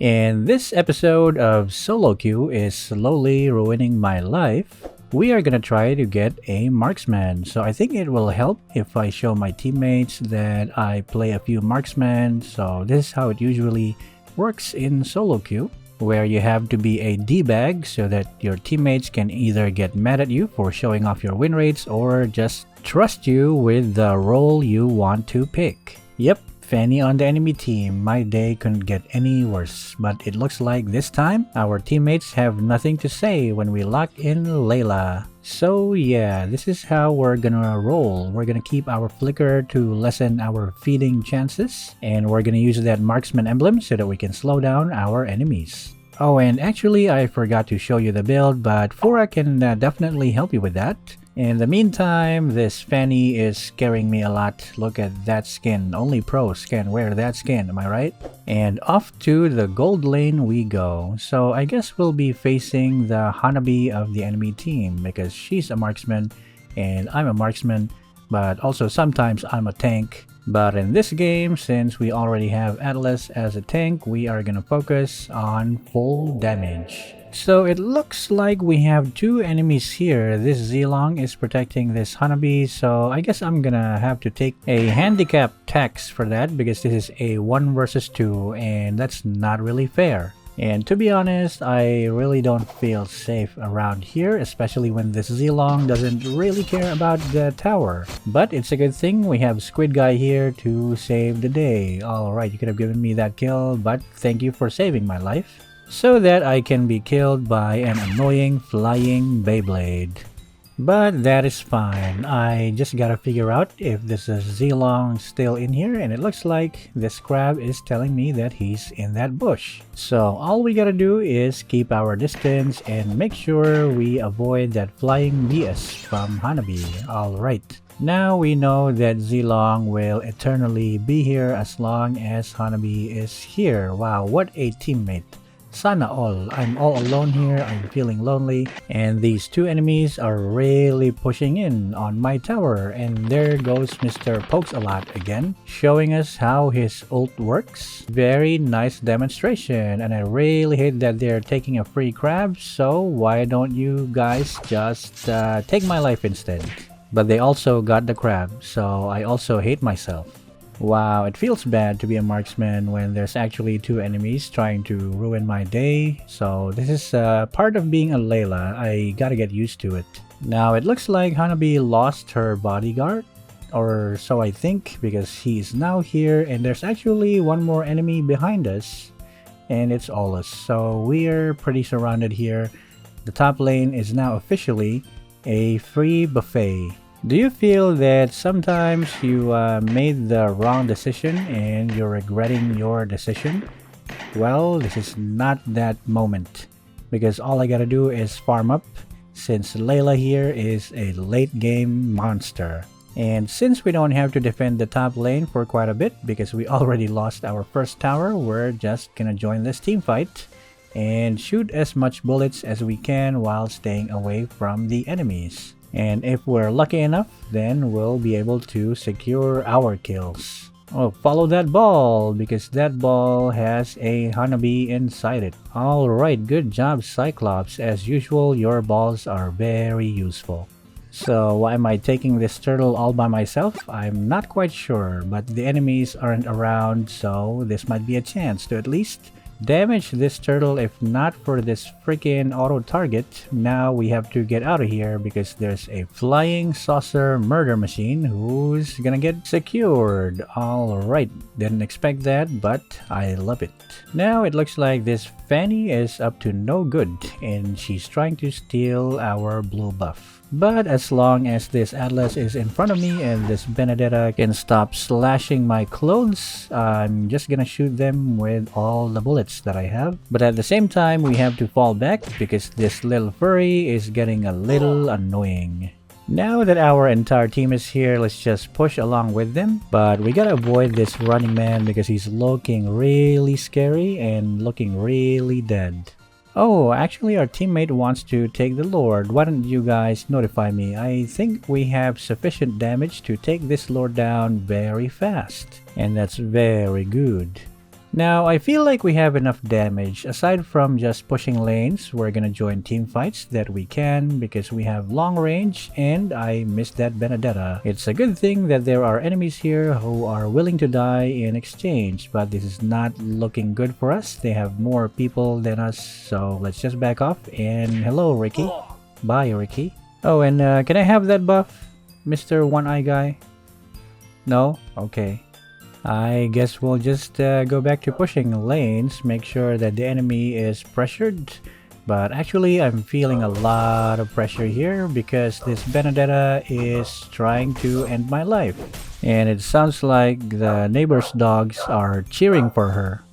And this episode of Solo Queue is slowly ruining my life. We are gonna try to get a marksman, so I think it will help if I show my teammates that I play a few marksmen. So this is how it usually works in Solo Queue, where you have to be a D-bag so that your teammates can either get mad at you for showing off your win rates or just trust you with the role you want to pick. Yep, Fanny on the enemy team. My day couldn't get any worse, but it looks like this time our teammates have nothing to say when we lock in Layla. So yeah, this is how we're gonna roll. We're gonna keep our flicker to lessen our feeding chances, and we're gonna use that marksman emblem so that we can slow down our enemies. Oh, and actually I forgot to show you the build, but Fora can definitely help you with that. In the meantime, this Fanny is scaring me a lot. Look at that skin. Only pros can wear that skin, am I right? And off to the gold lane we go. So I guess we'll be facing the Hanabi of the enemy team because she's a marksman and I'm a marksman, but also sometimes I'm a tank. But in this game, since we already have Atlas as a tank, we are gonna focus on full damage. So it looks like we have two enemies here. This Zilong is protecting this Hanabi, so I guess I'm gonna have to take a handicap tax for that because this is a 1 versus 2 and that's not really fair. And to be honest, I really don't feel safe around here, especially when this Zilong doesn't really care about the tower. But it's a good thing we have Squid Guy here to save the day. Alright, you could have given me that kill, but thank you for saving my life, so that I can be killed by an annoying flying Beyblade. But that is fine. I just gotta figure out if this is Zilong still in here, and it looks like this crab is telling me that he's in that bush. So all we gotta do is keep our distance and make sure we avoid that flying BS from Hanabi. Alright. Now we know that Zilong will eternally be here as long as Hanabi is here. Wow, what a teammate. Sana all. I'm all alone here, I'm feeling lonely, and these two enemies are really pushing in on my tower, and there goes Mr. Pokes-a-lot again, showing us how his ult works. Very nice demonstration, and I really hate that they're taking a free crab, so why don't you guys just take my life instead? But they also got the crab, so I also hate myself. Wow, it feels bad to be a marksman when there's actually two enemies trying to ruin my day. So this is part of being a Layla. I gotta get used to it. Now it looks like Hanabi lost her bodyguard, or so I think, because he's now here and there's actually one more enemy behind us, and it's Olus. So we're pretty surrounded here. The top lane is now officially a free buffet. Do you feel that sometimes you made the wrong decision and you're regretting your decision? Well, this is not that moment, because all I gotta do is farm up, since Layla here is a late game monster. And since we don't have to defend the top lane for quite a bit because we already lost our first tower, we're just gonna join this team fight and shoot as much bullets as we can while staying away from the enemies. And if we're lucky enough, then we'll be able to secure our kills. Oh, follow that ball, because that ball has a Hanabi inside it. Alright, good job Cyclops. As usual, your balls are very useful. So why am I taking this turtle all by myself? I'm not quite sure, but the enemies aren't around, so this might be a chance to at least damage this turtle. If not for this freaking auto target, now we have to get out of here because there's a flying saucer murder machine who's gonna get secured. Alright, didn't expect that, but I love it. Now it looks like this Fanny is up to no good and she's trying to steal our blue buff. But as long as this Atlas is in front of me and this Benedetta can stop slashing my clothes, I'm just gonna shoot them with all the bullets that I have. But at the same time, we have to fall back because this little furry is getting a little annoying. Now that our entire team is here, let's just push along with them. But we gotta avoid this running man because he's looking really scary and looking really dead. Oh, actually our teammate wants to take the Lord. Why don't you guys notify me? I think we have sufficient damage to take this Lord down very fast. And that's very good. Now, I feel like we have enough damage. Aside from just pushing lanes, we're gonna join team fights that we can because we have long range and I missed that Benedetta. It's a good thing that there are enemies here who are willing to die in exchange, but this is not looking good for us. They have more people than us, so let's just back off. And hello, Ricky. Bye, Ricky. Oh, and can I have that buff, Mr. One-Eye Guy? No? Okay. I guess we'll just go back to pushing lanes, make sure that the enemy is pressured. But actually, I'm feeling a lot of pressure here because this Benedetta is trying to end my life. And it sounds like the neighbor's dogs are cheering for her.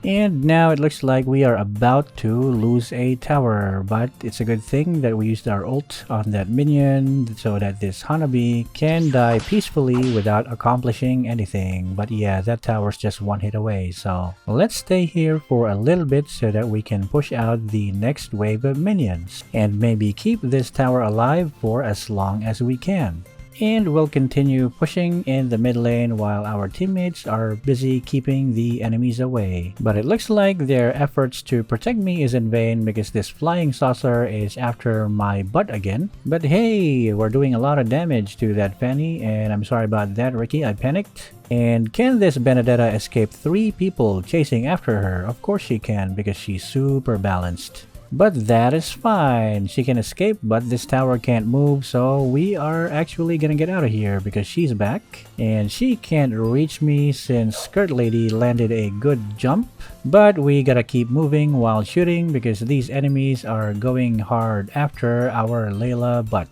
And now it looks like we are about to lose a tower, but it's a good thing that we used our ult on that minion so that this Hanabi can die peacefully without accomplishing anything. But yeah, that tower's just one hit away, so let's stay here for a little bit so that we can push out the next wave of minions and maybe keep this tower alive for as long as we can. And we'll continue pushing in the mid lane while our teammates are busy keeping the enemies away. But it looks like their efforts to protect me is in vain because this flying saucer is after my butt again. But hey, we're doing a lot of damage to that Fanny, and I'm sorry about that, Ricky, I panicked. And can this Benedetta escape 3 people chasing after her? Of course she can because she's super balanced. But that is fine. She can escape, but this tower can't move, so we are actually gonna get out of here because she's back. And she can't reach me since Skirt Lady landed a good jump. But we gotta keep moving while shooting because these enemies are going hard after our Layla butt.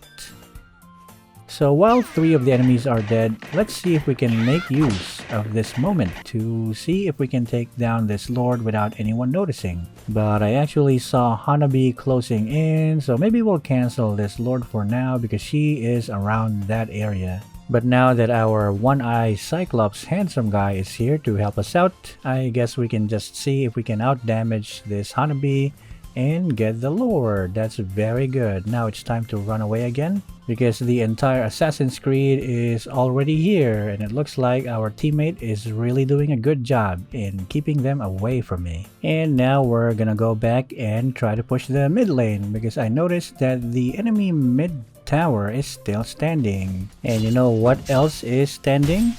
So while 3 of the enemies are dead, let's see if we can make use of this moment to see if we can take down this lord without anyone noticing. But I actually saw Hanabi closing in, so maybe we'll cancel this lord for now because she is around that area. But now that our one-eye Cyclops handsome guy is here to help us out, I guess we can just see if we can outdamage this Hanabi and get the lord. That's very good. Now it's time to run away again because the entire Assassin's Creed is already here and it looks like our teammate is really doing a good job in keeping them away from me. And now we're gonna go back and try to push the mid lane because I noticed that the enemy mid tower is still standing. And you know what else is standing?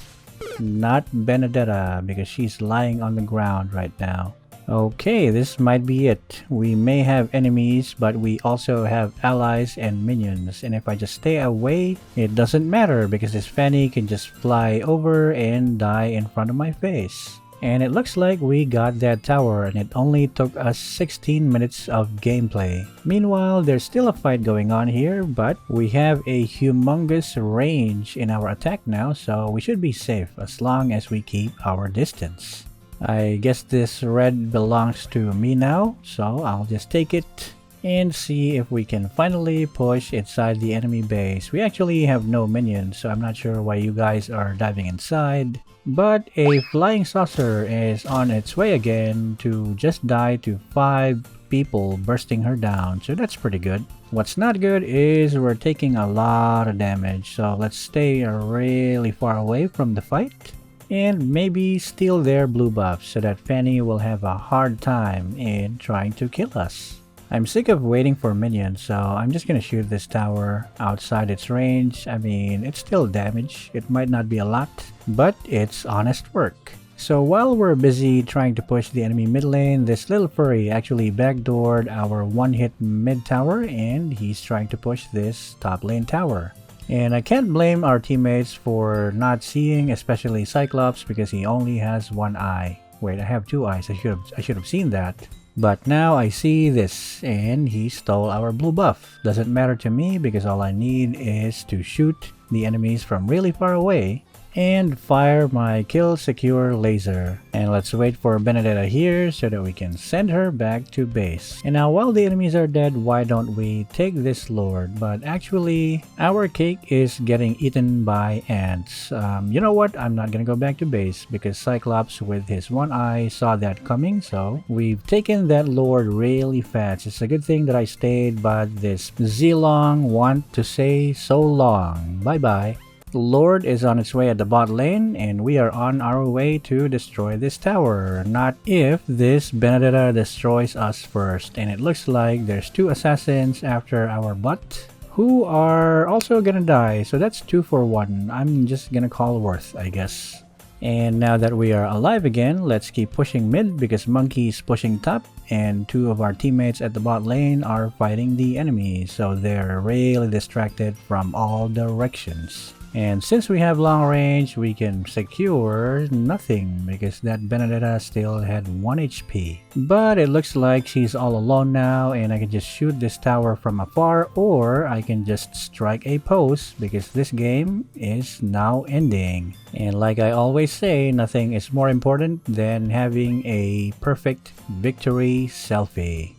Not Benedetta because she's lying on the ground right now. Okay, this might be it. We may have enemies, but we also have allies and minions. And if I just stay away, it doesn't matter because this Fanny can just fly over and die in front of my face. And it looks like we got that tower and it only took us 16 minutes of gameplay. Meanwhile, there's still a fight going on here, but we have a humongous range in our attack now, so we should be safe as long as we keep our distance. I guess this red belongs to me now, so I'll just take it and see if we can finally push inside the enemy base. We actually have no minions, so I'm not sure why you guys are diving inside. But a flying saucer is on its way again to just die to 5 people bursting her down, so that's pretty good. What's not good is we're taking a lot of damage, so let's stay really far away from the fight. And maybe steal their blue buff so that Fanny will have a hard time in trying to kill us. I'm sick of waiting for minions, so I'm just gonna shoot this tower outside its range. I mean, it's still damage. It might not be a lot, but it's honest work. So while we're busy trying to push the enemy mid lane, this little furry actually backdoored our one-hit mid tower and he's trying to push this top lane tower. And I can't blame our teammates for not seeing, especially Cyclops, because he only has one eye. Wait, I have 2 eyes. I should have seen that. But now I see this, and he stole our blue buff. Doesn't matter to me because all I need is to shoot the enemies from really far away and fire my kill secure laser. And let's wait for Benedetta here so that we can send her back to base. And now while the enemies are dead, why don't we take this lord? But actually our cake is getting eaten by ants. You know what, I'm not gonna go back to base because Cyclops with his one eye saw that coming, so we've taken that lord really fast. It's a good thing that I stayed, but this Zilong want to say so long. Bye bye. Lord is on its way at the bot lane, and we are on our way to destroy this tower. Not if this Benedetta destroys us first. And it looks like there's 2 assassins after our bot who are also gonna die. So that's 2 for 1. I'm just gonna call worth, I guess. And now that we are alive again, let's keep pushing mid because Monkey's pushing top and 2 of our teammates at the bot lane are fighting the enemy, so they're really distracted from all directions. And since we have long range, we can secure nothing because that Benedetta still had 1 HP. But it looks like she's all alone now, and I can just shoot this tower from afar, or I can just strike a pose because this game is now ending. And like I always say, nothing is more important than having a perfect victory selfie.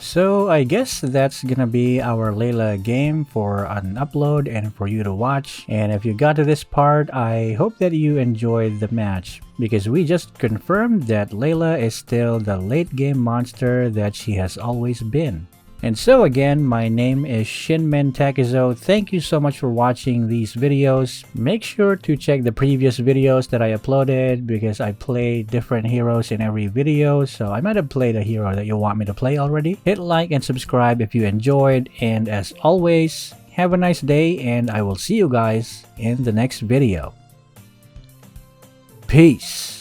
So I guess that's gonna be our Layla game for an upload and for you to watch. And if you got to this part, I hope that you enjoyed the match because we just confirmed that Layla is still the late game monster that she has always been. And so again, my name is ShinmenTakezo. Thank you so much for watching these videos. Make sure to check the previous videos that I uploaded because I play different heroes in every video. So I might have played a hero that you want me to play already. Hit like and subscribe if you enjoyed. And as always, have a nice day and I will see you guys in the next video. Peace.